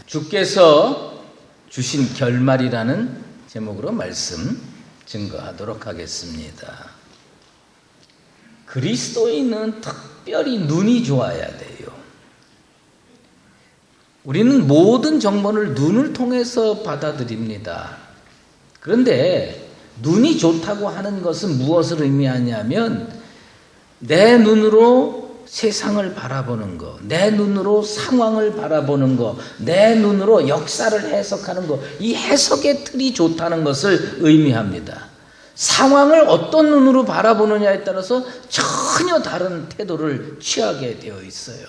주께서 주신 결말이라는 제목으로 말씀 증거하도록 하겠습니다. 그리스도인은 특별히 눈이 좋아야 돼요. 우리는 모든 정보를 눈을 통해서 받아들입니다. 그런데 눈이 좋다고 하는 것은 무엇을 의미하냐면 내 눈으로 세상을 바라보는 것, 내 눈으로 상황을 바라보는 것, 내 눈으로 역사를 해석하는 것, 이 해석의 틀이 좋다는 것을 의미합니다. 상황을 어떤 눈으로 바라보느냐에 따라서 전혀 다른 태도를 취하게 되어 있어요.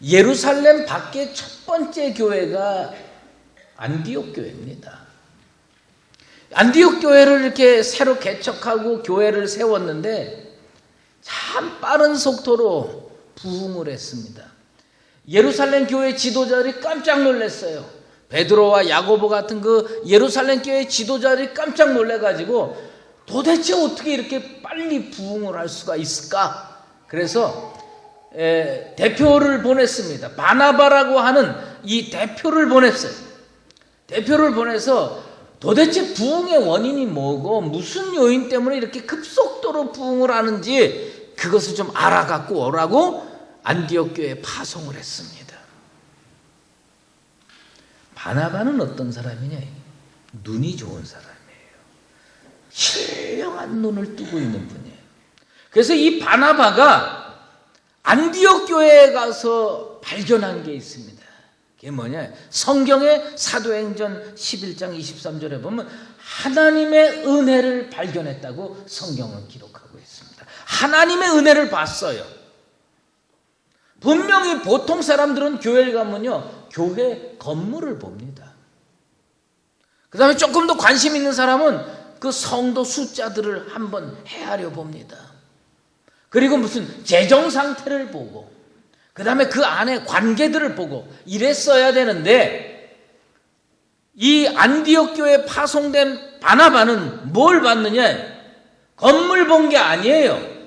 예루살렘 밖에 첫 번째 교회가 안디옥 교회입니다. 안디옥 교회를 이렇게 새로 개척하고 교회를 세웠는데 참 빠른 속도로 부흥을 했습니다. 예루살렘 교회 지도자들이 깜짝 놀랐어요. 베드로와 야고보 같은 그 예루살렘 교회 지도자들이 깜짝 놀래가지고 도대체 어떻게 이렇게 빨리 부흥을 할 수가 있을까? 그래서 대표를 보냈습니다. 바나바라고 하는 이 대표를 보냈어요. 대표를 보내서 도대체 부흥의 원인이 뭐고 무슨 요인 때문에 이렇게 급속도로 부흥을 하는지 그것을 좀 알아갖고 오라고 안디옥 교회에 파송을 했습니다. 바나바는 어떤 사람이냐? 눈이 좋은 사람이에요. 신령한 눈을 뜨고 있는 분이에요. 그래서 이 바나바가 안디옥 교회에 가서 발견한 게 있습니다. 그게 뭐냐? 성경의 사도행전 11장 23절에 보면 하나님의 은혜를 발견했다고 성경은 기록하고 있습니다. 하나님의 은혜를 봤어요. 분명히 보통 사람들은 교회를 가면요, 교회 건물을 봅니다. 그 다음에 조금 더 관심 있는 사람은 그 성도 숫자들을 한번 헤아려 봅니다. 그리고 무슨 재정 상태를 보고, 그 다음에 그 안에 관계들을 보고 이랬어야 되는데, 이 안디옥 교회에 파송된 바나바는 뭘 봤느냐? 건물 본 게 아니에요.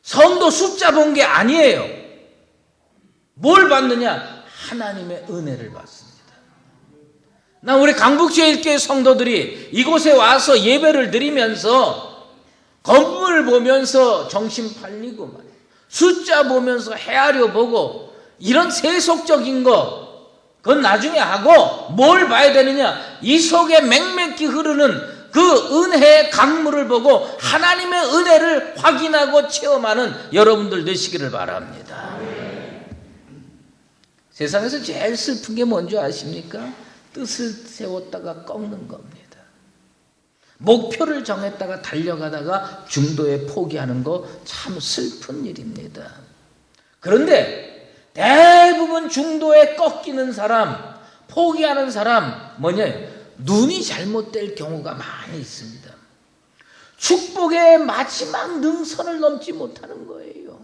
성도 숫자 본 게 아니에요. 뭘 봤느냐? 하나님의 은혜를 봤습니다. 나 우리 강북제일교회 성도들이 이곳에 와서 예배를 드리면서 건물 보면서 정신 팔리고 말이에요. 숫자 보면서 헤아려 보고 이런 세속적인 거 그건 나중에 하고 뭘 봐야 되느냐? 이 속에 맹맥히 흐르는 그 은혜의 강물을 보고 하나님의 은혜를 확인하고 체험하는 여러분들 되시기를 바랍니다. 세상에서 제일 슬픈 게 뭔지 아십니까? 뜻을 세웠다가 꺾는 겁니다. 목표를 정했다가 달려가다가 중도에 포기하는 거 참 슬픈 일입니다. 그런데 대부분 중도에 꺾이는 사람, 포기하는 사람 뭐냐? 눈이 잘못될 경우가 많이 있습니다. 축복의 마지막 능선을 넘지 못하는 거예요.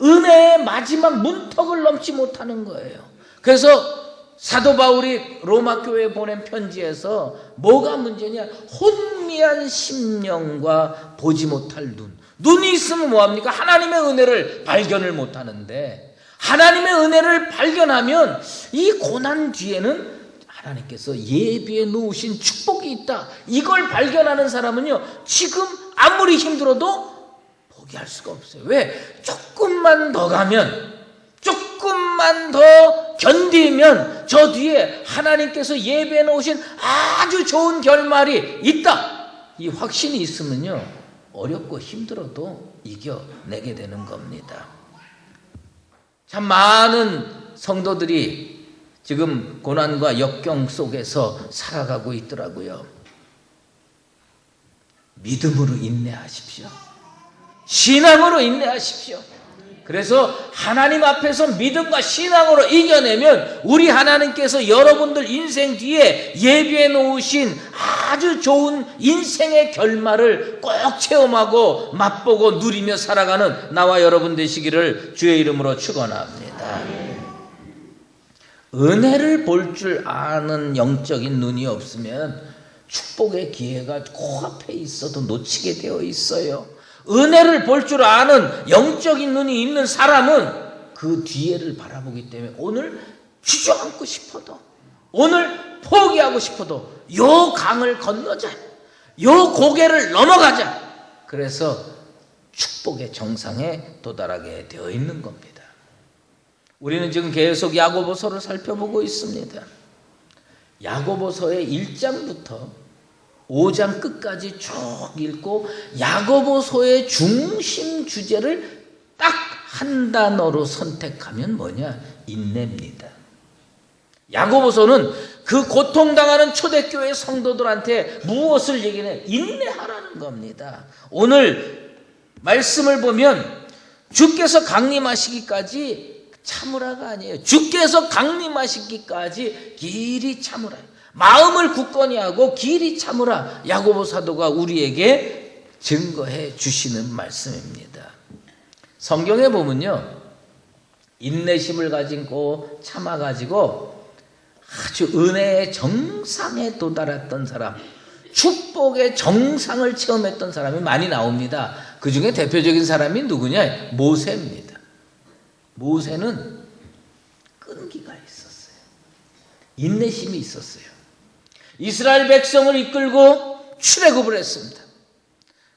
은혜의 마지막 문턱을 넘지 못하는 거예요. 그래서 사도 바울이 로마 교회에 보낸 편지에서 뭐가 문제냐? 혼미한 심령과 보지 못할 눈. 눈이 있으면 뭐합니까? 하나님의 은혜를 발견을 못하는데, 하나님의 은혜를 발견하면 이 고난 뒤에는 하나님께서 예비해 놓으신 축복이 있다. 이걸 발견하는 사람은요, 지금 아무리 힘들어도 포기할 수가 없어요. 왜? 조금만 더 가면, 조금만 더 견디면 저 뒤에 하나님께서 예비해 놓으신 아주 좋은 결말이 있다. 이 확신이 있으면요, 어렵고 힘들어도 이겨내게 되는 겁니다. 참 많은 성도들이 지금 고난과 역경 속에서 살아가고 있더라고요. 믿음으로 인내하십시오. 신앙으로 인내하십시오. 그래서 하나님 앞에서 믿음과 신앙으로 이겨내면 우리 하나님께서 여러분들 인생 뒤에 예비해 놓으신 아주 좋은 인생의 결말을 꼭 체험하고 맛보고 누리며 살아가는 나와 여러분 되시기를 주의 이름으로 축원합니다. 은혜를 볼 줄 아는 영적인 눈이 없으면 축복의 기회가 코앞에 있어도 놓치게 되어 있어요. 은혜를 볼 줄 아는 영적인 눈이 있는 사람은 그 뒤에를 바라보기 때문에 오늘 주저앉고 싶어도, 오늘 포기하고 싶어도 요 강을 건너자, 요 고개를 넘어가자. 그래서 축복의 정상에 도달하게 되어 있는 겁니다. 우리는 지금 계속 야고보서를 살펴보고 있습니다. 야고보서의 1장부터 5장 끝까지 쭉 읽고 야고보서의 중심 주제를 딱 한 단어로 선택하면 뭐냐? 인내입니다. 야고보서는 그 고통당하는 초대교회 성도들한테 무엇을 얘기해? 인내하라는 겁니다. 오늘 말씀을 보면 주께서 강림하시기까지 참으라가 아니에요. 주께서 강림하시기까지 길이 참으라. 마음을 굳건히 하고 길이 참으라. 야고보 사도가 우리에게 증거해 주시는 말씀입니다. 성경에 보면요, 인내심을 가지고 참아가지고 아주 은혜의 정상에 도달했던 사람, 축복의 정상을 체험했던 사람이 많이 나옵니다. 그 중에 대표적인 사람이 누구냐? 모세입니다. 모세는 끈기가 있었어요. 인내심이 있었어요. 이스라엘 백성을 이끌고 출애굽을 했습니다.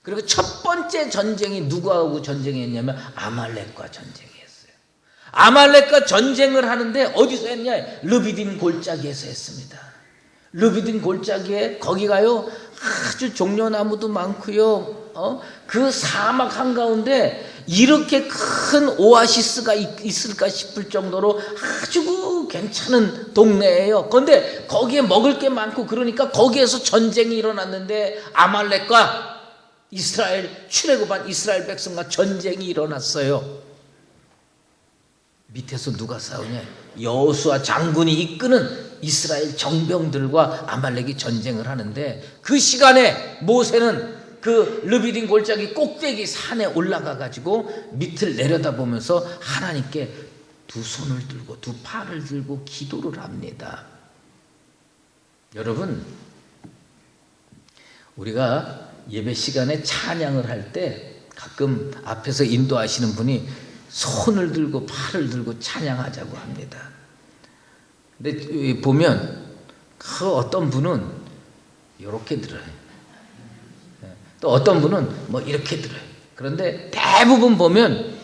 그리고 첫 번째 전쟁이 누구하고 전쟁했냐면 아말렉과 전쟁이었어요. 아말렉과 전쟁을 하는데 어디서 했냐? 르비딘 골짜기에서 했습니다. 르비딘 골짜기에 거기가요 아주 종려나무도 많고요. 그 사막 한가운데 이렇게 큰 오아시스가 있을까 싶을 정도로 아주 괜찮은 동네예요. 그런데 거기에 먹을 게 많고 그러니까 거기에서 전쟁이 일어났는데 아말렉과 이스라엘 출애굽한 이스라엘 백성과 전쟁이 일어났어요. 밑에서 누가 싸우냐? 여호수아 장군이 이끄는 이스라엘 정병들과 아말렉이 전쟁을 하는데 그 시간에 모세는 그 르비딘 골짜기 꼭대기 산에 올라가 가지고 밑을 내려다보면서 하나님께 두 손을 들고 두 팔을 들고 기도를 합니다. 여러분, 우리가 예배 시간에 찬양을 할 때 가끔 앞에서 인도하시는 분이 손을 들고 팔을 들고 찬양하자고 합니다. 근데 보면 그 어떤 분은 이렇게 들어요. 또 어떤 분은 뭐 이렇게 들어요. 그런데 대부분 보면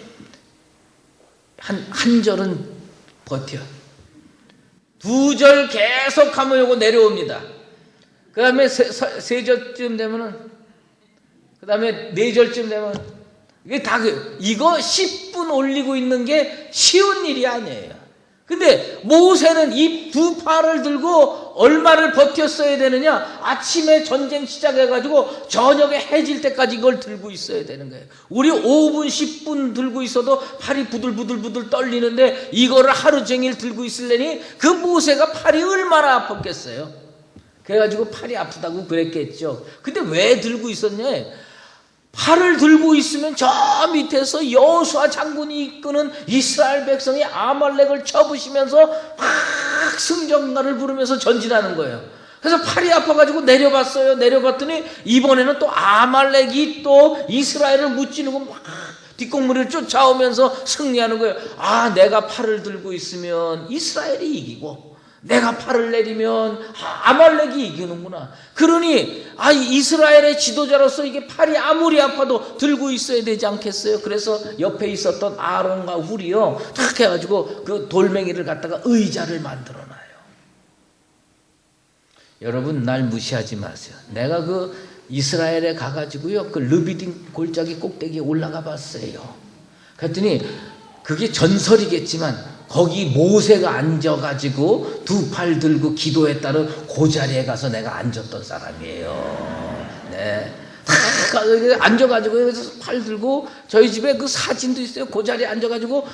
한 절은 버텨. 두 절 계속하면 요거 내려옵니다. 그 다음에 세 절쯤 되면은, 그 다음에 네 절쯤 되면, 이게 다 이거 10분 올리고 있는 게 쉬운 일이 아니에요. 근데 모세는 이 두 팔을 들고 얼마를 버텼어야 되느냐? 아침에 전쟁 시작해가지고 저녁에 해질 때까지 이걸 들고 있어야 되는 거예요. 우리 5분 10분 들고 있어도 팔이 부들부들 떨리는데 이거를 하루 종일 들고 있으려니 그 모세가 팔이 얼마나 아팠겠어요. 그래가지고 팔이 아프다고 그랬겠죠. 근데 왜 들고 있었냐? 팔을 들고 있으면 저 밑에서 여호수아 장군이 이끄는 이스라엘 백성이 아말렉을 쳐부시면서 막 승전가를 부르면서 전진하는 거예요. 그래서 팔이 아파가지고 내려봤어요. 내려봤더니 이번에는 또 아말렉이 또 이스라엘을 무찌르고 막 뒷공무리를 쫓아오면서 승리하는 거예요. 아, 내가 팔을 들고 있으면 이스라엘이 이기고 내가 팔을 내리면 아말렉이 이기는구나. 그러니 이스라엘의 지도자로서 이게 팔이 아무리 아파도 들고 있어야 되지 않겠어요? 그래서 옆에 있었던 아론과 훌이요 탁 해가지고 그 돌멩이를 갖다가 의자를 만들어놔요. 여러분, 날 무시하지 마세요. 내가 그 이스라엘에 가가지고요 그 르비딘 골짜기 꼭대기에 올라가 봤어요. 그랬더니 그게 전설이겠지만 거기 모세가 앉아가지고 두 팔 들고 기도했다는 그 자리에 가서 내가 앉았던 사람이에요. 네. 앉아가지고 여기서 팔 들고 저희 집에 그 사진도 있어요. 그 자리에 앉아가지고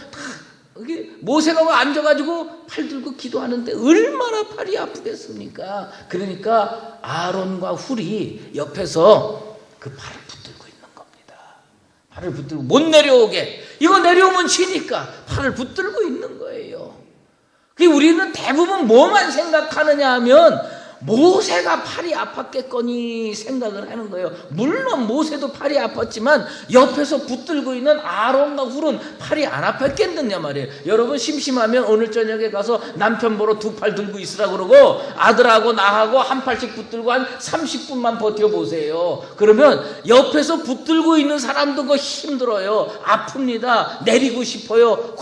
모세가 앉아가지고 팔 들고 기도하는데 얼마나 팔이 아프겠습니까? 그러니까 아론과 훌이 옆에서 그 팔을 붙들고 있는 겁니다. 팔을 붙들고 못 내려오게. 이거 내려오면 지니까 팔을 붙들고 있는 거예요. 우리는 대부분 뭐만 생각하느냐 하면 모세가 팔이 아팠겠거니 생각을 하는 거예요. 물론 모세도 팔이 아팠지만 옆에서 붙들고 있는 아론과 훌은 팔이 안 아팠겠느냐 말이에요. 여러분 심심하면 오늘 저녁에 가서 남편 보러 두 팔 들고 있으라 그러고 아들하고 나하고 한 팔씩 붙들고 한 30분만 버텨보세요. 그러면 옆에서 붙들고 있는 사람도 그 힘들어요. 아픕니다. 내리고 싶어요.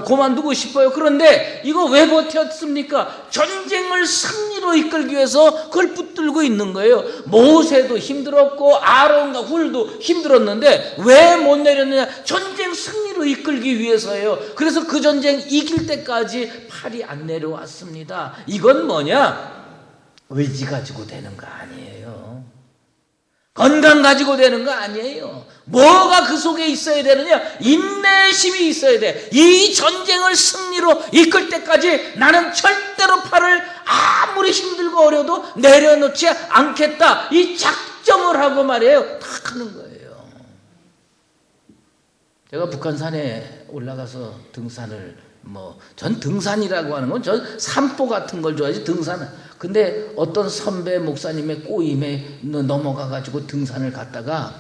그만두고 싶어요. 그런데 이거 왜 버텼습니까? 전쟁을 승리로 이끌기 위해서 그걸 붙들고 있는 거예요. 모세도 힘들었고 아론과 훌도 힘들었는데 왜 못 내렸느냐? 전쟁 승리로 이끌기 위해서예요. 그래서 그 전쟁 이길 때까지 팔이 안 내려왔습니다. 이건 뭐냐? 의지 가지고 되는 거 아니에요. 건강 가지고 되는 거 아니에요. 뭐가 그 속에 있어야 되느냐? 인내심이 있어야 돼. 이 전쟁을 승리로 이끌 때까지 나는 절대로 팔을 아무리 힘들고 어려도 내려놓지 않겠다. 이 작정을 하고 말이에요. 다 하는 거예요. 제가 북한산에 올라가서 등산을 전 등산이라고 하는 건 전 산보 같은 걸 좋아하지 등산은. 근데 어떤 선배 목사님의 꼬임에 넘어가가지고 등산을 갔다가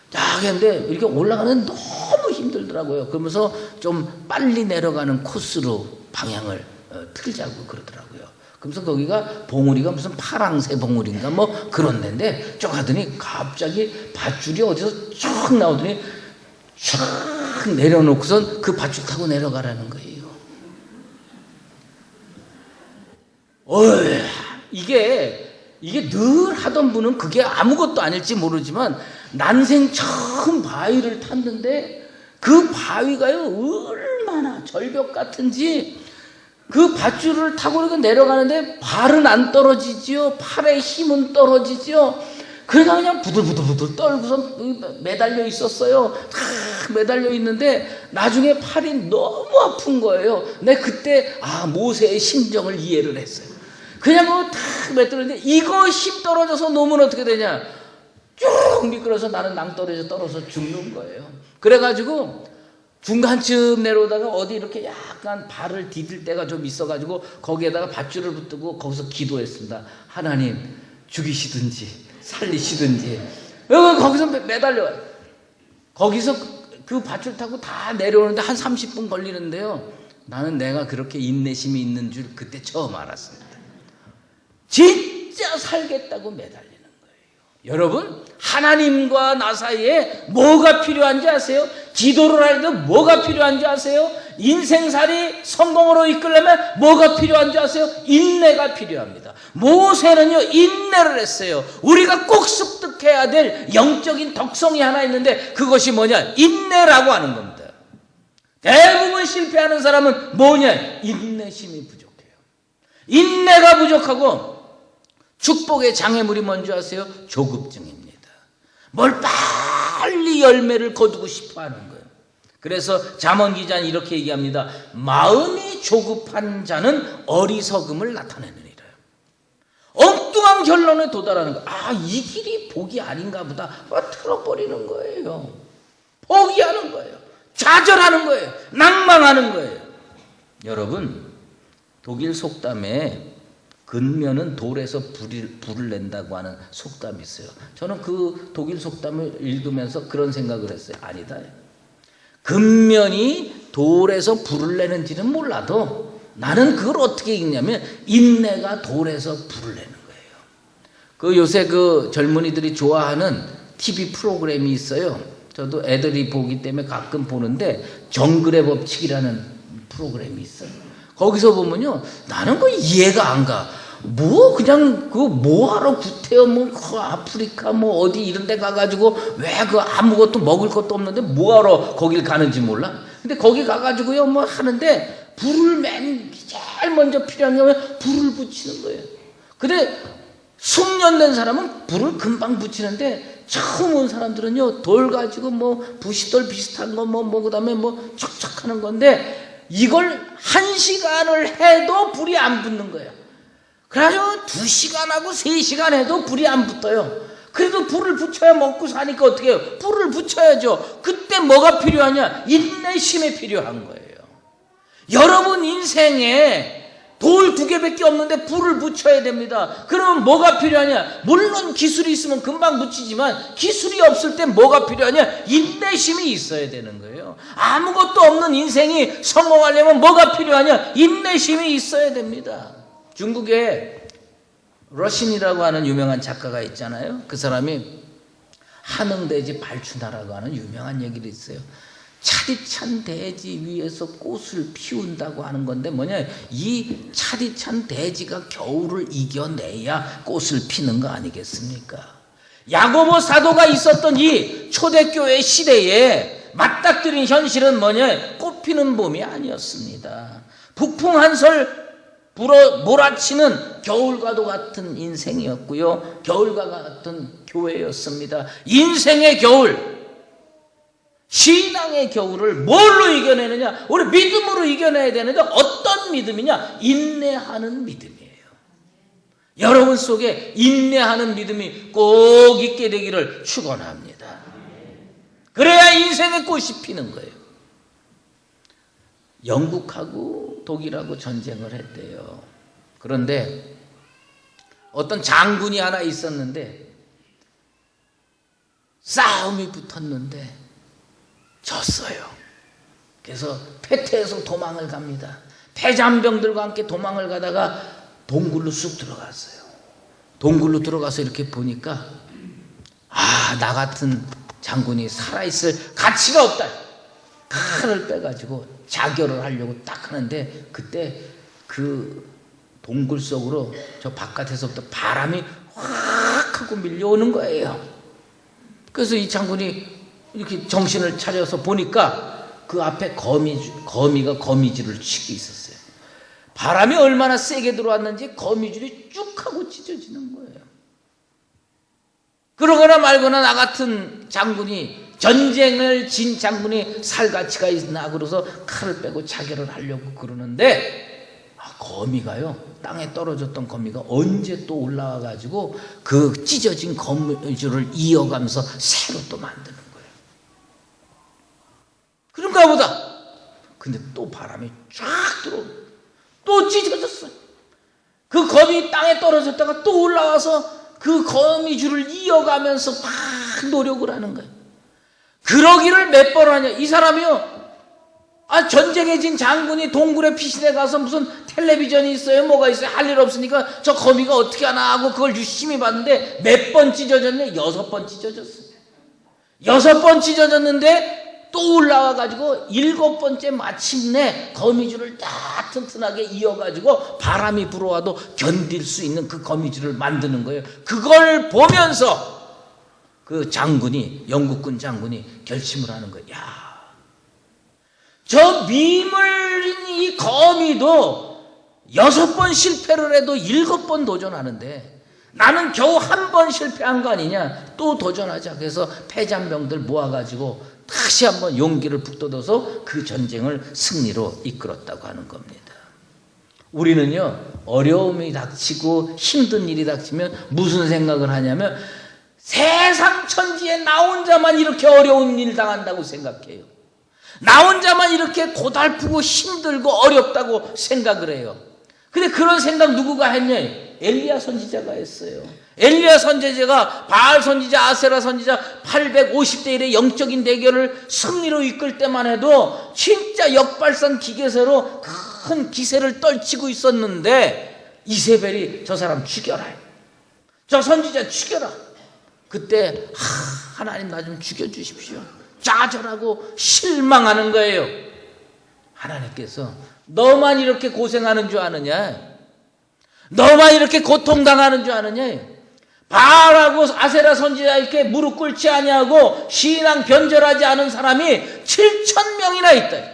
쫙 했는데 이렇게 올라가는 너무 힘들더라고요. 그러면서 좀 빨리 내려가는 코스로 방향을 틀자고 그러더라고요. 그러면서 거기가 봉우리가 무슨 파랑새 봉우리인가 그런 데인데 쭉 하더니 갑자기 밧줄이 어디서 쭉 나오더니 쫙 내려놓고선 그 밧줄 타고 내려가라는 거예요. 이게 늘 하던 분은 그게 아무것도 아닐지 모르지만 난생 처음 바위를 탔는데 그 바위가요 얼마나 절벽 같은지 그 밧줄을 타고 이렇게 내려가는데 발은 안 떨어지지요. 팔의 힘은 떨어지지요. 그러니까 그냥 부들부들 떨고서 매달려 있었어요. 다 매달려 있는데 나중에 팔이 너무 아픈 거예요. 근데 그때 모세의 심정을 이해를 했어요. 그냥 탁 매달렸는데 이거 힘 떨어져서 놓으면 어떻게 되냐? 쭉 미끄러서 나는 낭떠러져 떨어져 죽는 거예요. 그래가지고 중간쯤 내려오다가 어디 이렇게 약간 발을 디딜 때가 좀 있어가지고 거기에다가 밧줄을 붙들고 거기서 기도했습니다. 하나님 죽이시든지 살리시든지. 거기서 매달려요. 거기서 그 밧줄 타고 다 내려오는데 한 30분 걸리는데요. 나는 내가 그렇게 인내심이 있는 줄 그때 처음 알았습니다. 진짜 살겠다고 매달리는 거예요. 여러분, 하나님과 나 사이에 뭐가 필요한지 아세요? 기도를 할 때 뭐가 필요한지 아세요? 인생살이 성공으로 이끌려면 뭐가 필요한지 아세요? 인내가 필요합니다. 모세는요 인내를 했어요. 우리가 꼭 습득해야 될 영적인 덕성이 하나 있는데 그것이 뭐냐? 인내라고 하는 겁니다. 대부분 실패하는 사람은 뭐냐? 인내심이 부족해요. 인내가 부족하고 축복의 장애물이 뭔지 아세요? 조급증입니다. 뭘 빨리 열매를 거두고 싶어 하는 거예요. 그래서 잠언 기자는 이렇게 얘기합니다. 마음이 조급한 자는 어리석음을 나타내느니라. 엉뚱한 결론에 도달하는 거예요. 이 길이 복이 아닌가 보다. 틀어버리는 거예요. 포기하는 거예요. 좌절하는 거예요. 낭망하는 거예요. 여러분, 독일 속담에 근면은 돌에서 불을 낸다고 하는 속담이 있어요. 저는 그 독일 속담을 읽으면서 그런 생각을 했어요. 아니다. 근면이 돌에서 불을 내는지는 몰라도 나는 그걸 어떻게 읽냐면 인내가 돌에서 불을 내는 거예요. 요새 젊은이들이 좋아하는 TV 프로그램이 있어요. 저도 애들이 보기 때문에 가끔 보는데 정글의 법칙이라는 프로그램이 있어요. 거기서 보면요, 나는 이해가 안 가. 그냥 뭐하러 구태여 아프리카 어디 이런 데 가가지고 왜 아무것도 먹을 것도 없는데 뭐하러 거길 가는지 몰라? 근데 거기 가가지고요 하는데 불을 제일 먼저 필요한 게 불을 붙이는 거예요. 근데 숙련된 사람은 불을 금방 붙이는데 처음 온 사람들은요 돌 가지고 부싯돌 비슷한 거 그다음에 척척하는 건데 이걸 1시간을 해도 불이 안 붙는 거예요. 그래가지고 2시간하고 3시간 해도 불이 안 붙어요. 그래도 불을 붙여야 먹고 사니까 어떻게 해요? 불을 붙여야죠. 그때 뭐가 필요하냐? 인내심이 필요한 거예요. 여러분 인생에 돌 2개밖에 없는데 불을 붙여야 됩니다. 그러면 뭐가 필요하냐? 물론 기술이 있으면 금방 붙이지만 기술이 없을 때 뭐가 필요하냐? 인내심이 있어야 되는 거예요. 아무것도 없는 인생이 성공하려면 뭐가 필요하냐? 인내심이 있어야 됩니다. 중국에 러신이라고 하는 유명한 작가가 있잖아요. 그 사람이 한흥대지 발춘하라고 하는 유명한 얘기를 있어요. 차디찬 대지 위에서 꽃을 피운다고 하는 건데 뭐냐, 이 차디찬 대지가 겨울을 이겨내야 꽃을 피는 거 아니겠습니까? 야고보 사도가 있었던 이 초대교회 시대에 맞닥뜨린 현실은 뭐냐, 꽃피는 봄이 아니었습니다. 북풍 한설 불어 몰아치는 겨울과도 같은 인생이었고요, 겨울과 같은 교회였습니다. 인생의 겨울, 신앙의 겨울을 뭘로 이겨내느냐? 우리 믿음으로 이겨내야 되는데 어떤 믿음이냐? 인내하는 믿음이에요. 여러분 속에 인내하는 믿음이 꼭 있게 되기를 축원합니다. 그래야 인생의 꽃이 피는 거예요. 영국하고 독일하고 전쟁을 했대요. 그런데 어떤 장군이 하나 있었는데 싸움이 붙었는데 졌어요. 그래서 패퇴해서 도망을 갑니다. 패잔병들과 함께 도망을 가다가 동굴로 쑥 들어갔어요. 동굴로 들어가서 이렇게 보니까 나 같은 장군이 살아있을 가치가 없다. 칼을 빼가지고 자결을 하려고 딱 하는데 그때 그 동굴 속으로 저 바깥에서부터 바람이 확 하고 밀려오는 거예요. 그래서 이 장군이 이렇게 정신을 차려서 보니까 그 앞에 거미가 거미줄을 치고 있었어요. 바람이 얼마나 세게 들어왔는지 거미줄이 쭉 하고 찢어지는 거예요. 그러거나 말거나 나 같은 장군이, 전쟁을 진 장군이 살 가치가 있나 그래서 칼을 빼고 자결을 하려고 그러는데 거미가요, 땅에 떨어졌던 거미가 언제 또 올라와 가지고 그 찢어진 거미줄을 이어가면서 새로 또 만드는 거예요. 그런가 보다. 근데 또 바람이 쫙 들어오고 또 찢어졌어요. 그 거미 땅에 떨어졌다가 또 올라와서 그 거미줄을 이어가면서 막 노력을 하는 거예요. 그러기를 몇 번 하냐. 이 사람이요, 전쟁에 진 장군이 동굴에 피신해 가서 무슨 텔레비전이 있어요, 뭐가 있어요, 할 일 없으니까 저 거미가 어떻게 하나 하고 그걸 유심히 봤는데 몇 번 찢어졌네? 6번 찢어졌어요. 6번 찢어졌는데 또 올라와가지고 7번째 마침내 거미줄을 딱 튼튼하게 이어가지고 바람이 불어와도 견딜 수 있는 그 거미줄을 만드는 거예요. 그걸 보면서 그 장군이, 영국군 장군이 결심을 하는 거예요. 저 미물인 이 거미도 6번 실패를 해도 7번 도전하는데 나는 겨우 1번 실패한 거 아니냐, 또 도전하자. 그래서 패잔병들 모아가지고 다시 한번 용기를 북돋아서 그 전쟁을 승리로 이끌었다고 하는 겁니다. 우리는요, 어려움이 닥치고 힘든 일이 닥치면 무슨 생각을 하냐면 세상 천지에 나 혼자만 이렇게 어려운 일 당한다고 생각해요. 나 혼자만 이렇게 고달프고 힘들고 어렵다고 생각을 해요. 근데 그런 생각 누구가 했냐? 엘리야 선지자가 했어요. 엘리야 선지자가 바알 선지자, 아세라 선지자 850대 1의 영적인 대결을 승리로 이끌 때만 해도 진짜 역발산 기계세로 큰 기세를 떨치고 있었는데 이세벨이 저 사람 죽여라, 저 선지자 죽여라. 그때 하나님 나 좀 죽여주십시오, 좌절하고 실망하는 거예요. 하나님께서 너만 이렇게 고생하는 줄 아느냐, 너만 이렇게 고통당하는 줄 아느냐, 바알하고 아세라 선지자 이렇게 무릎 꿇지 아니하고 신앙 변절하지 않은 사람이 7,000명이나 있다.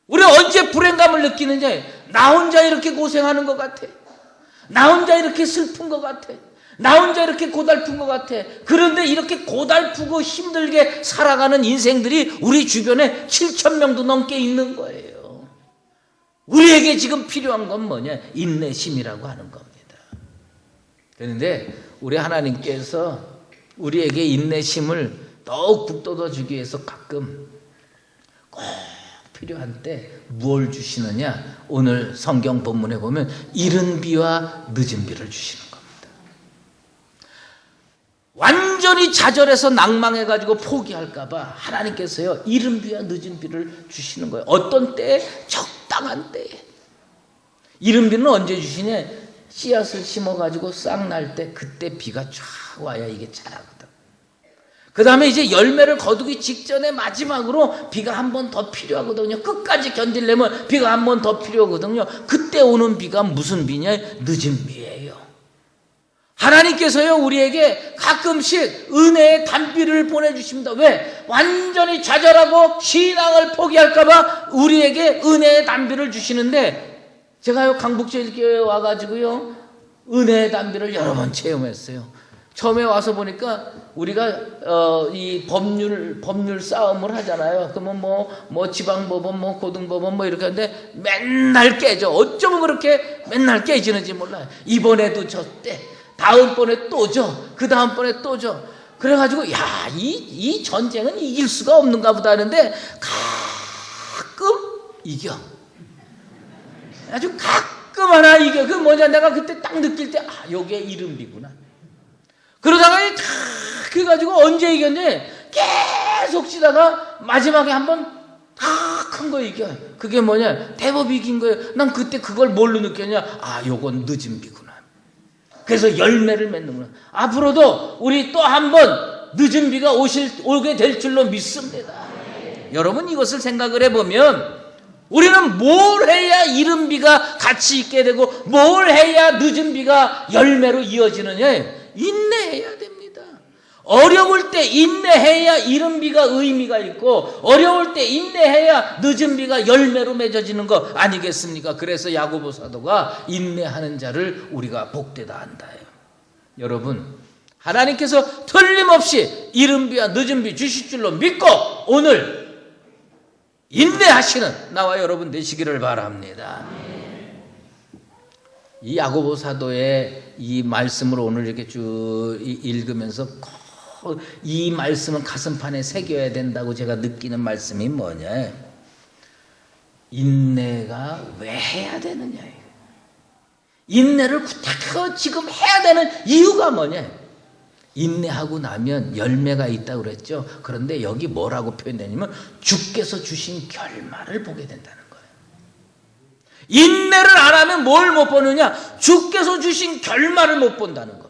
우리 언제 불행감을 느끼느냐? 나 혼자 이렇게 고생하는 것 같아, 나 혼자 이렇게 슬픈 것 같아, 나 혼자 이렇게 고달픈 것 같아. 그런데 이렇게 고달프고 힘들게 살아가는 인생들이 우리 주변에 7,000명도 넘게 있는 거예요. 우리에게 지금 필요한 건 뭐냐? 인내심이라고 하는 겁니다. 그런데 우리 하나님께서 우리에게 인내심을 더욱 북돋아 주기 위해서 가끔 꼭 필요한 때 무엇을 주시느냐? 오늘 성경 본문에 보면 이른 비와 늦은 비를 주시는 겁니다. 완전히 좌절해서 낭망해가지고 포기할까봐 하나님께서요 이른 비와 늦은 비를 주시는 거예요. 어떤 때에? 적당한 때에. 이른 비는 언제 주시냐? 씨앗을 심어가지고 싹 날 때 그때 비가 쫙 와야 이게 자라거든. 그 다음에 이제 열매를 거두기 직전에 마지막으로 비가 한 번 더 필요하거든요. 끝까지 견디려면 비가 한 번 더 필요하거든요. 그때 오는 비가 무슨 비냐? 늦은 비예요. 하나님께서요 우리에게 가끔씩 은혜의 단비를 보내주십니다. 왜? 완전히 좌절하고 신앙을 포기할까봐 우리에게 은혜의 단비를 주시는데, 제가요 강북제일교회에 와가지고요 은혜의 단비를 여러 번 체험했어요. 처음에 와서 보니까 우리가 이 법률 싸움을 하잖아요. 그러면 뭐 지방법원, 뭐 고등법원 뭐 이렇게 하는데 맨날 깨져. 어쩌면 그렇게 맨날 깨지는지 몰라요. 이번에도 졌대. 다음번에 또 져. 그 다음번에 또 져. 그래가지고 이 전쟁은 이길 수가 없는가 보다 하는데 가끔 이겨. 아주 가끔 하나 이겨. 그 뭐냐, 내가 그때 딱 느낄 때 요게 이른비구나. 그러다가 탁 해가지고 언제 이겼냐, 계속 치다가 마지막에 한번 탁 큰 거 이겨. 그게 뭐냐, 대법이 이긴 거예요. 난 그때 그걸 뭘로 느꼈냐, 요건 늦은 비구나. 그래서 열매를 맺는구나. 앞으로도 우리 또 한 번 늦은 비가 오게 될 줄로 믿습니다. 여러분 이것을 생각을 해보면 우리는 뭘 해야 이른 비가 같이 있게 되고 뭘 해야 늦은 비가 열매로 이어지느냐? 인내해야 됩니다. 어려울 때 인내해야 이른 비가 의미가 있고 어려울 때 인내해야 늦은 비가 열매로 맺어지는 거 아니겠습니까? 그래서 야고보 사도가 인내하는 자를 우리가 복되다 한다 해요. 여러분, 하나님께서 틀림없이 이른 비와 늦은 비 주실 줄로 믿고 오늘 인내하시는 나와 여러분 되시기를 바랍니다. 이 야고보 사도의 이 말씀을 오늘 이렇게 쭉 읽으면서 이 말씀은 가슴판에 새겨야 된다고 제가 느끼는 말씀이 뭐냐, 인내가 왜 해야 되느냐, 인내를 구태여 지금 해야 되는 이유가 뭐냐, 인내하고 나면 열매가 있다고 그랬죠. 그런데 여기 뭐라고 표현되냐면 주께서 주신 결말을 보게 된다는 거예요. 인내를 안 하면 뭘 못 보느냐, 주께서 주신 결말을 못 본다는 겁니다.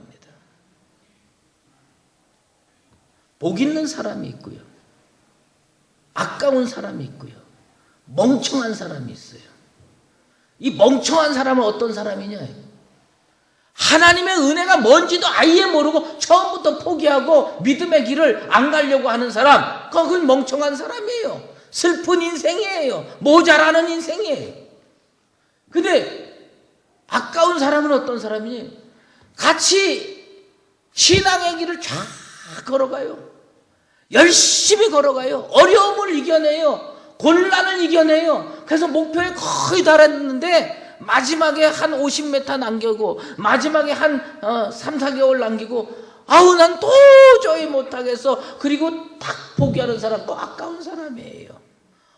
복 있는 사람이 있고요, 아까운 사람이 있고요, 멍청한 사람이 있어요. 이 멍청한 사람은 어떤 사람이냐, 하나님의 은혜가 뭔지도 아예 모르고 처음부터 포기하고 믿음의 길을 안 가려고 하는 사람, 그건 멍청한 사람이에요. 슬픈 인생이에요. 모자라는 인생이에요. 근데 아까운 사람은 어떤 사람이니, 같이 신앙의 길을 쫙 걸어가요. 열심히 걸어가요. 어려움을 이겨내요. 곤란을 이겨내요. 그래서 목표에 거의 달했는데 마지막에 한 50m 남기고 마지막에 한 3, 4개월 남기고 난 도저히 못하겠어. 그리고 딱 포기하는 사람, 또 아까운 사람이에요.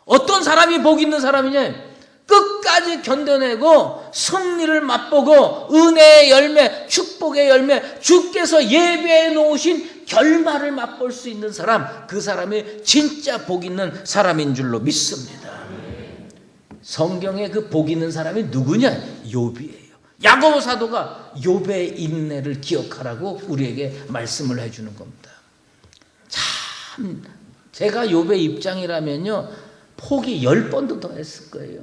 어떤 사람이 복 있는 사람이냐, 끝까지 견뎌내고 승리를 맛보고 은혜의 열매, 축복의 열매, 주께서 예배해 놓으신 결말을 맛볼 수 있는 사람, 그 사람이 진짜 복 있는 사람인 줄로 믿습니다. 성경에 그 복 있는 사람이 누구냐? 욥이에요. 야고보 사도가 욥의 인내를 기억하라고 우리에게 말씀을 해주는 겁니다. 참 제가 욥의 입장이라면요 포기 10번도 더 했을 거예요.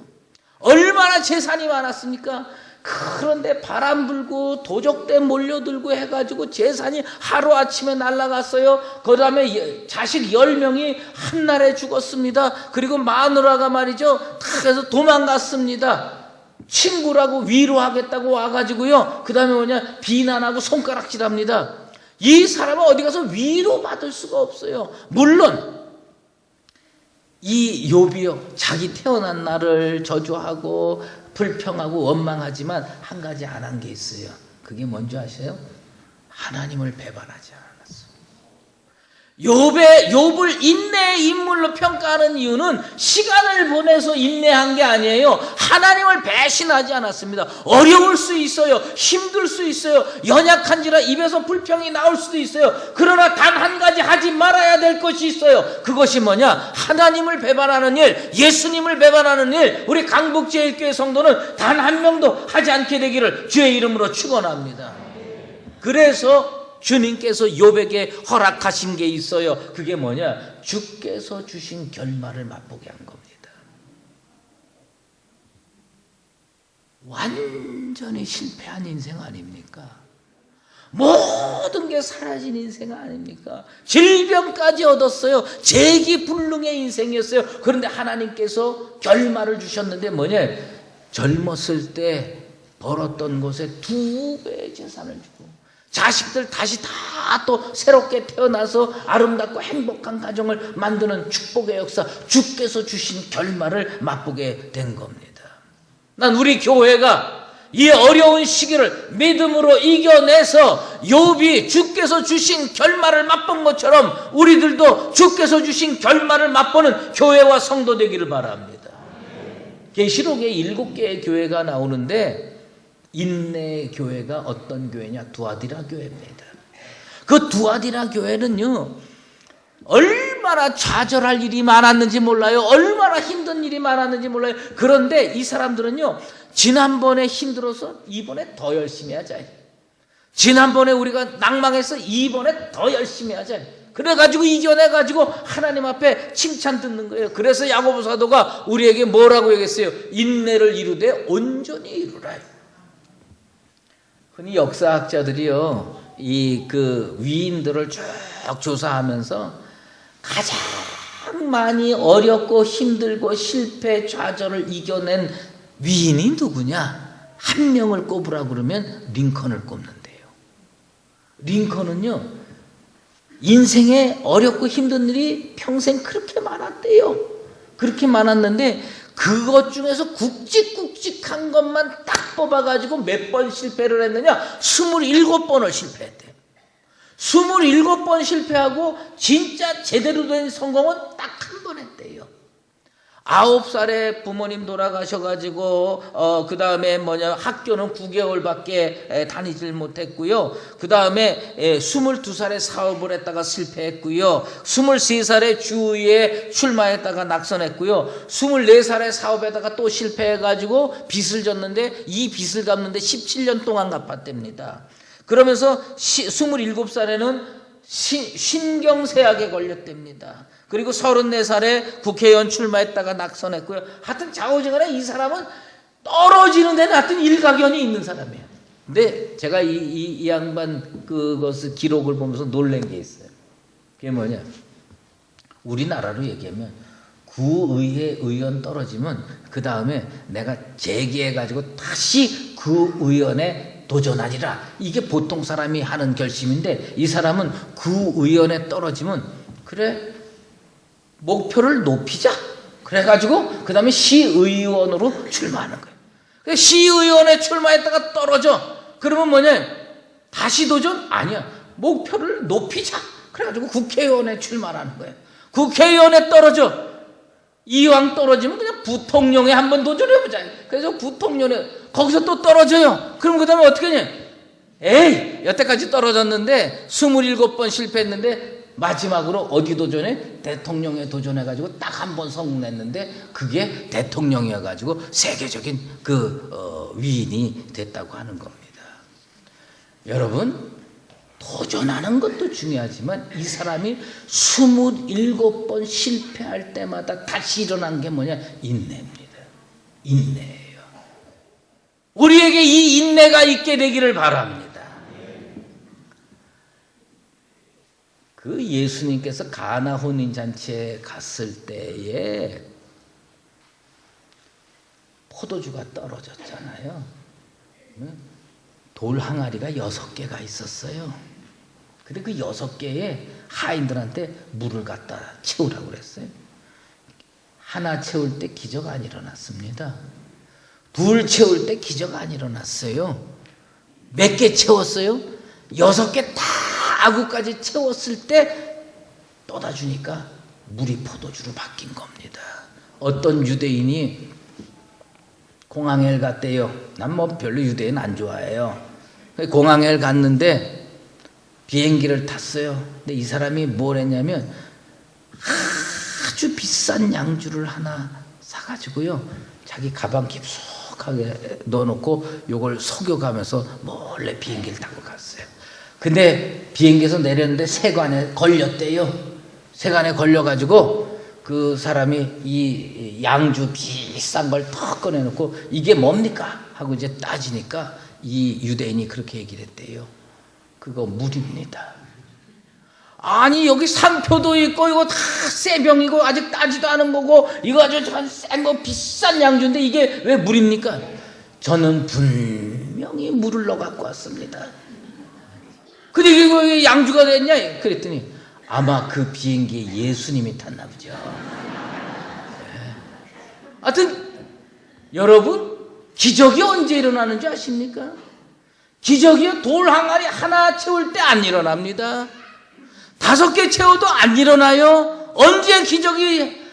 얼마나 재산이 많았습니까? 그런데 바람 불고 도적대 몰려들고 해가지고 재산이 하루아침에 날아갔어요. 그 다음에 자식 10명이 한날에 죽었습니다. 그리고 마누라가 말이죠 다 해서 도망갔습니다. 친구라고 위로하겠다고 와가지고요, 그 다음에 뭐냐, 비난하고 손가락질합니다. 이 사람은 어디 가서 위로받을 수가 없어요. 물론 이 욥이요 자기 태어난 날을 저주하고 불평하고 원망하지만 한 가지 안 한 게 있어요. 그게 뭔지 아세요? 하나님을 배반하지 않았어. 욥을 인내의 인물로 평가하는 이유는 시간을 보내서 인내한 게 아니에요. 하나님을 배신하지 않았습니다. 어려울 수 있어요. 힘들 수 있어요. 연약한지라 입에서 불평이 나올 수도 있어요. 그러나 단 한 가지 하지 말아야 될 것이 있어요. 그것이 뭐냐? 하나님을 배반하는 일, 예수님을 배반하는 일, 우리 강북제일교회 성도는 단 한 명도 하지 않게 되기를 주의 이름으로 축원합니다. 그래서 주님께서 욥에게 허락하신 게 있어요. 그게 뭐냐? 주께서 주신 결말을 맛보게 한 겁니다. 완전히 실패한 인생 아닙니까? 모든 게 사라진 인생 아닙니까? 질병까지 얻었어요. 재기불능의 인생이었어요. 그런데 하나님께서 결말을 주셨는데 뭐냐? 젊었을 때 벌었던 것에 2배의 재산을 주고 자식들 다시 다 또 새롭게 태어나서 아름답고 행복한 가정을 만드는 축복의 역사, 주께서 주신 결말을 맛보게 된 겁니다. 난 우리 교회가 이 어려운 시기를 믿음으로 이겨내서 욥이 주께서 주신 결말을 맛본 것처럼 우리들도 주께서 주신 결말을 맛보는 교회와 성도 되기를 바랍니다. 계시록에 7개의 교회가 나오는데 인내의 교회가 어떤 교회냐? 두아디라 교회입니다. 그 두아디라 교회는요, 얼마나 좌절할 일이 많았는지 몰라요. 얼마나 힘든 일이 많았는지 몰라요. 그런데 이 사람들은요, 지난번에 힘들어서 이번에 더 열심히 하자. 지난번에 우리가 낭망해서 이번에 더 열심히 하자. 그래가지고 이겨내가지고 하나님 앞에 칭찬 듣는 거예요. 그래서 야고보 사도가 우리에게 뭐라고 얘기했어요? 인내를 이루되 온전히 이루라. 흔히 역사학자들이요, 그 위인들을 쭉 조사하면서 가장 많이 어렵고 힘들고 실패, 좌절을 이겨낸 위인이 누구냐? 한 명을 꼽으라 그러면 링컨을 꼽는데요. 링컨은요, 인생에 어렵고 힘든 일이 평생 그렇게 많았대요. 그렇게 많았는데 그것 중에서 굵직굵직한 것만 딱 뽑아가지고 몇 번 실패를 했느냐? 27번을 실패했대요. 27번 실패하고 진짜 제대로 된 성공은 딱 한 번 했대요. 9살에 부모님 돌아가셔가지고 그 다음에 학교는 9개월밖에 다니질 못했고요. 그 다음에 22살에 사업을 했다가 실패했고요. 23살에 주위에 출마했다가 낙선했고요. 24살에 사업에다가 또 실패해가지고 빚을 졌는데 이 빚을 갚는데 17년 동안 갚았답니다. 그러면서 27살에는 신경쇠약에 걸렸답니다. 그리고 34살에 국회의원 출마했다가 낙선했고요. 하여튼 좌우지간에 이 사람은 떨어지는 데는 하여튼 일가견이 있는 사람이에요. 근데 제가 이 양반 그것을 기록을 보면서 놀란 게 있어요. 그게 뭐냐? 우리나라로 얘기하면 구의회 의원 떨어지면 그 다음에 내가 재기해가지고 다시 그 의원에 도전하리라. 이게 보통 사람이 하는 결심인데 이 사람은 구의원에 떨어지면 그래 목표를 높이자. 그래가지고 그 다음에 시의원으로 출마하는 거예요. 시의원에 출마했다가 떨어져. 그러면 뭐냐? 다시 도전? 아니야. 목표를 높이자. 그래가지고 국회의원에 출마하는 거예요. 국회의원에 떨어져. 이왕 떨어지면 그냥 부통령에 한번 도전해보자. 그래서 부통령에 거기서 또 떨어져요. 그럼 그 다음에 어떻게 하냐? 에이, 여태까지 떨어졌는데 27번 실패했는데 마지막으로 어디 도전해? 대통령에 도전해가지고 딱 한 번 성공했는데 그게 대통령이어가지고 세계적인 위인이 됐다고 하는 겁니다. 여러분, 도전하는 것도 중요하지만 이 사람이 27번 실패할 때마다 다시 일어난 게 뭐냐? 인내입니다. 인내예요. 우리에게 이 인내가 있게 되기를 바랍니다. 그 예수님께서 가나 혼인잔치에 갔을 때에 포도주가 떨어졌잖아요. 돌 항아리가 6개가 있었어요. 근데 그 6개에 하인들한테 물을 갖다 채우라고 그랬어요. 하나 채울 때 기적 안 일어났습니다. 둘 채울 때 기적 안 일어났어요. 몇 개 채웠어요? 6개 다 아구까지 채웠을 때 떠다 주니까 물이 포도주로 바뀐 겁니다. 어떤 유대인이 공항에 갔대요. 난 뭐 별로 유대인 안 좋아해요. 공항에 갔는데 비행기를 탔어요. 근데 이 사람이 뭘 했냐면 아주 비싼 양주를 하나 사가지고요, 자기 가방 깊숙하게 넣어놓고 요걸 속여가면서 몰래 비행기를 타고 갔어요. 근데 비행기에서 내렸는데 세관에 걸렸대요. 세관에 걸려가지고 그 사람이 이 양주 비싼 걸 턱 꺼내놓고 이게 뭡니까? 하고 이제 따지니까 이 유대인이 그렇게 얘기를 했대요. 그거 물입니다. 아니 여기 상표도 있고 이거 다 새 병이고 아직 따지도 않은 거고 이거 아주 센 거 비싼 양주인데 이게 왜 물입니까? 저는 분명히 물을 넣어 갖고 왔습니다. 근데 이거 왜 양주가 됐냐? 그랬더니 아마 그 비행기에 예수님이 탔나 보죠. 하여튼 여러분, 기적이 언제 일어나는 줄 아십니까? 기적이 돌 항아리 하나 채울 때 안 일어납니다. 5개 채워도 안 일어나요. 언제 기적이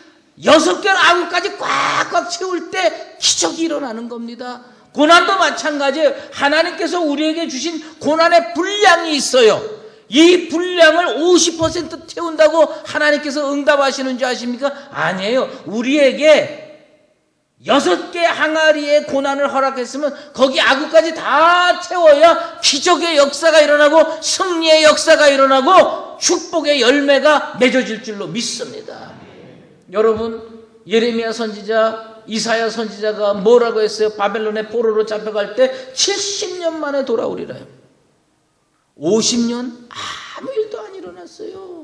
6개 아구까지 꽉꽉 채울 때 기적이 일어나는 겁니다. 고난도 마찬가지예요. 하나님께서 우리에게 주신 고난의 분량이 있어요. 이 분량을 50% 채운다고 하나님께서 응답하시는 줄 아십니까? 아니에요. 우리에게 6개 항아리의 고난을 허락했으면 거기 아구까지 다 채워야 기적의 역사가 일어나고 승리의 역사가 일어나고 축복의 열매가 맺어질 줄로 믿습니다. 여러분, 예레미야 선지자, 이사야 선지자가 뭐라고 했어요? 바벨론의 포로로 잡혀갈 때 70년 만에 돌아오리라요. 50년 아무 일도 안 일어났어요.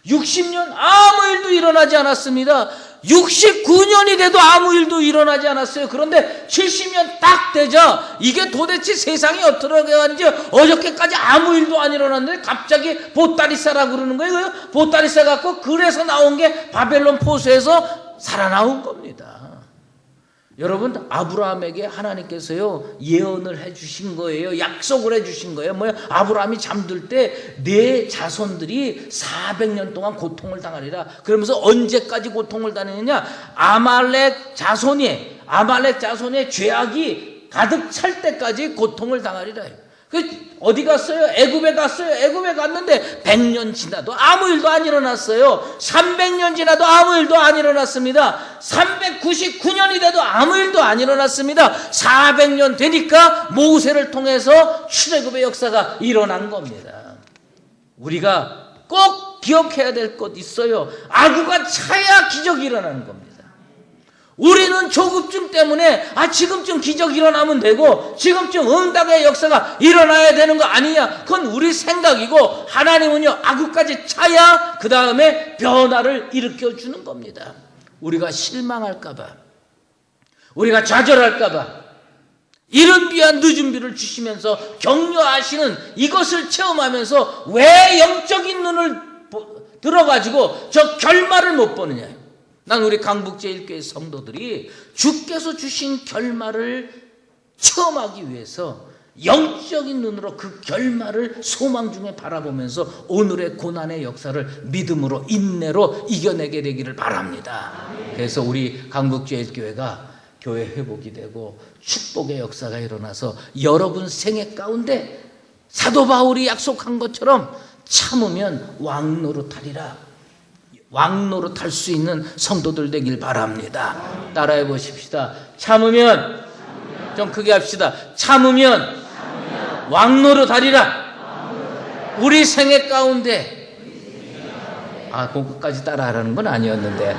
60년 아무 일도 일어나지 않았습니다. 69년이 돼도 아무 일도 일어나지 않았어요. 그런데 70년 딱 되자 이게 도대체 세상이 어떻게 가는지 어저께까지 아무 일도 안 일어났는데 갑자기 보따리싸라고 그러는 거예요. 보따리싸 갖고 그래서 나온 게 바벨론 포수에서 살아나온 겁니다. 여러분, 아브라함에게 하나님께서요 예언을 해주신 거예요. 약속을 해주신 거예요. 뭐야? 아브라함이 잠들 때 내 자손들이 400년 동안 고통을 당하리라. 그러면서 언제까지 고통을 당하느냐? 아말렉 자손의 죄악이 가득 찰 때까지 고통을 당하리라. 어디 갔어요? 애굽에 갔어요. 애굽에 갔는데 100년 지나도 아무 일도 안 일어났어요. 300년 지나도 아무 일도 안 일어났습니다. 399년이 돼도 아무 일도 안 일어났습니다. 400년 되니까 모세를 통해서 출애굽의 역사가 일어난 겁니다. 우리가 꼭 기억해야 될 것 있어요. 아구가 차야 기적이 일어나는 겁니다. 우리는 조급증 때문에 지금쯤 기적이 일어나면 되고 지금쯤 응답의 역사가 일어나야 되는 거 아니냐, 그건 우리 생각이고 하나님은요 아구까지 차야 그 다음에 변화를 일으켜주는 겁니다. 우리가 실망할까봐, 우리가 좌절할까봐 이른 비와 늦은 비를 주시면서 격려하시는 이것을 체험하면서 왜 영적인 눈을 들어가지고 저 결말을 못 보느냐. 난 우리 강북제일교회 성도들이 주께서 주신 결말을 체험하기 위해서 영적인 눈으로 그 결말을 소망 중에 바라보면서 오늘의 고난의 역사를 믿음으로 인내로 이겨내게 되기를 바랍니다. 그래서 우리 강북제일교회가 교회 회복이 되고 축복의 역사가 일어나서 여러분 생애 가운데 사도 바울이 약속한 것처럼 참으면 왕노릇하리라. 왕노릇 할 수 있는 성도들 되길 바랍니다. 따라해 보십시다. 참으면, 좀 크게 합시다. 참으면 왕노릇 하리라. 우리 생애 가운데, 그것까지 따라하라는 건 아니었는데,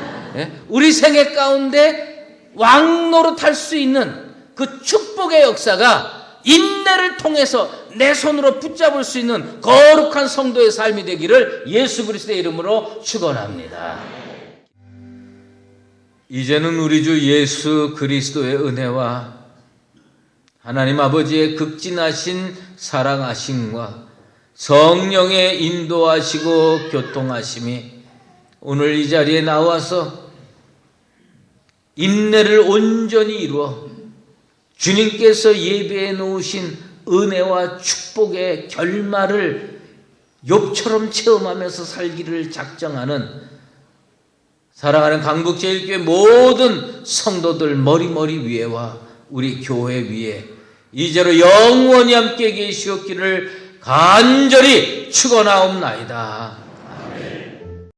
우리 생애 가운데 왕노릇 할 수 있는 그 축복의 역사가 인내를 통해서 내 손으로 붙잡을 수 있는 거룩한 성도의 삶이 되기를 예수 그리스도의 이름으로 축원합니다. 이제는 우리 주 예수 그리스도의 은혜와 하나님 아버지의 극진하신 사랑하심과 성령의 인도하시고 교통하심이 오늘 이 자리에 나와서 인내를 온전히 이루어 주님께서 예배해 놓으신 은혜와 축복의 결말을 욥처럼 체험하면서 살기를 작정하는 사랑하는 강북제일교회 모든 성도들 머리 위에와 우리 교회 위에 이제로 영원히 함께 계시옵기를 간절히 축원하옵나이다.